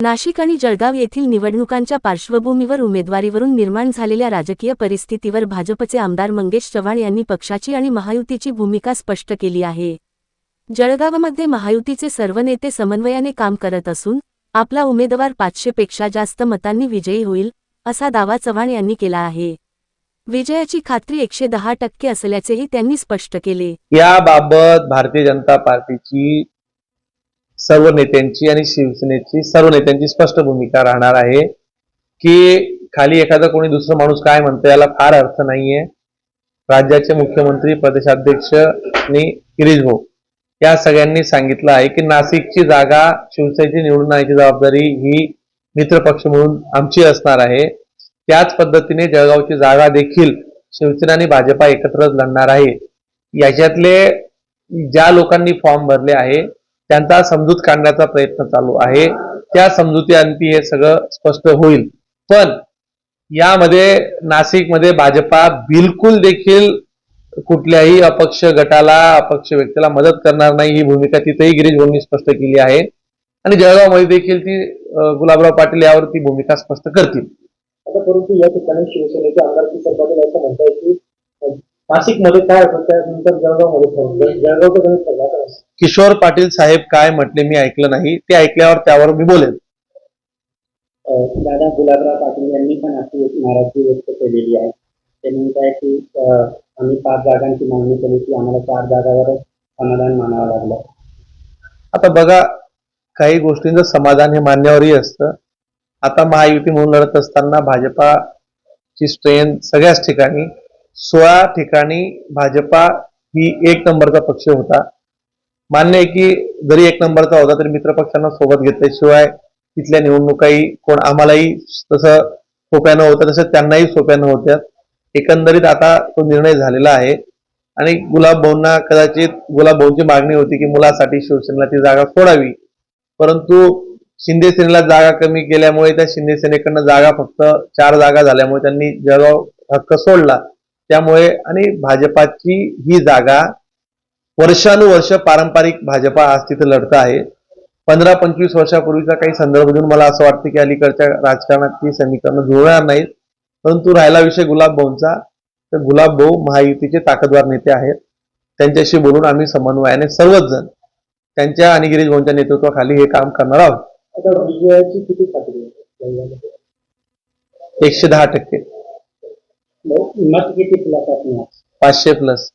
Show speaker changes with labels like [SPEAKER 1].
[SPEAKER 1] नाशिक आणि जळगाव येथील निवडणुकांच्या पार्श्वभूमीवर उमेदवारीवरून निर्माण झालेल्या राजकीय परिस्थितीवर भाजपचे आमदार मंगेश चव्हाण यांनी पक्षाची आणि महायुतीची भूमिका स्पष्ट केली आहे। जळगावमध्ये महायुतीचे सर्व नेते समन्वयाने काम करत असून आपला उमेदवार 500 पेक्षा जास्त मतांनी विजयी होईल असा दावा चव्हाण यांनी केला आहे। विजयाची खात्री 110% असल्याचेही त्यांनी स्पष्ट केले।
[SPEAKER 2] याबाबत भारतीय जनता पार्टीची सर्व नेत्यांची आणि शिवसेनेची सर्व नेत्यांची स्पष्ट भूमिका राहणार आहे की खाली एखादा कोणी दुसरा माणूस काय म्हणतो याला फार अर्थ नाहीये। राज्याचे मुख्यमंत्री प्रदेशाध्यक्ष आणि गिरीश भाऊ या सगळ्यांनी सांगितलं आहे की नाशिकची जागा शिवसेनेची निवडून आणण्याची जबाबदारी ही मित्रपक्ष म्हणून आमची असणार आहे। त्याच पद्धतीने जळगावची जागा देखील शिवसेना आणि भाजपा एकत्रच लढणार आहे। याच्यातले ज्या लोकांनी फॉर्म भरले आहे त्यांचा समजूत काढण्याचा प्रयत्न चालू आहे। त्या समजुतीअंती हे सगळं स्पष्ट होईल। पण यामध्ये नाशिकमध्ये भाजपा बिलकुल देखील कुठल्याही अपक्ष गटाला अपक्ष व्यक्तीला मदत करणार नाही ही भूमिका तिथेही गिरीश भाऊंनी स्पष्ट केली आहे आणि जळगावमध्ये देखील ती गुलाबराव पाटील यावर ती भूमिका स्पष्ट करतील।
[SPEAKER 3] आता परंतु या ठिकाणी शिवसेनेचे आमदार किशोर पाटील असं म्हणतात की नाशिकमध्ये काय होतं त्यानंतर जळगावमध्ये ठरवलं, जळगावचं गणित ठरलं।
[SPEAKER 2] किशोर पाटील साहेब काय म्हटले मी ऐकलं नाही, ते ऐकल्यावर त्यावर मी बोलेन।
[SPEAKER 3] दादा गुलाबराव पाटील यांनी पण आपली एक नाराजगी व्यक्त केलेली आहे। ते म्हणताय की आम्ही 5 जागांची मागणी केली की आम्हाला 4 जागांवरच समाधान मानावं लागलं।
[SPEAKER 2] आता बघा, काही गोष्टींचं समाधान हे मान्यवरही असतं। आता महायुती म्हणून लढत असताना भाजपाची स्ट्रेंथ सगळ्याच ठिकाणी 16 ठिकाणी भाजपा ही 1 नंबरचा पक्ष होता। मान्य आहे की जरी 1 नंबरचा होता तरी मित्रपक्षांना सोबत घेतल्याशिवाय तिथल्या निवडणुकाही कोण आम्हालाही तसं सोप्यानं होतं तसं त्यांनाही सोप्यानं होत्या। एकंदरीत आता तो निर्णय झालेला आहे आणि गुलाब भाऊंना कदाचित गुलाब भाऊंची मागणी होती की मुलासाठी शिवसेनेला ती जागा सोडावी, परंतु शिंदे सेनेला जागा कमी केल्यामुळे त्या शिंदे सेनेकडनं जागा फक्त 4 जागा झाल्यामुळे त्यांनी जळगाव हक्क सोडला। त्यामुळे आणि भाजपाची ही जागा वर्षानुवर्ष पारंपरिक भाजपा आज तिथे लढत आहे। 15-25 वर्षापूर्वीचा काही संदर्भ देऊन मला असं वाटतं की अलीकडच्या राजकारणात ही समीकरणं जुळणार नाहीत। परंतु राहिला विषय गुलाब भाऊंचा, तर गुलाब भाऊ महायुतीचे ताकदवार नेते आहेत। त्यांच्याशी बोलून आम्ही समन्वयाने सर्वच जण त्यांच्या आणि गिरीश भाऊंच्या नेतृत्वाखाली हे काम करणार आहोत।
[SPEAKER 3] आता विजयाची किती खात्री आहे?
[SPEAKER 2] 110%।
[SPEAKER 3] मत किती प्लस?
[SPEAKER 2] 500+।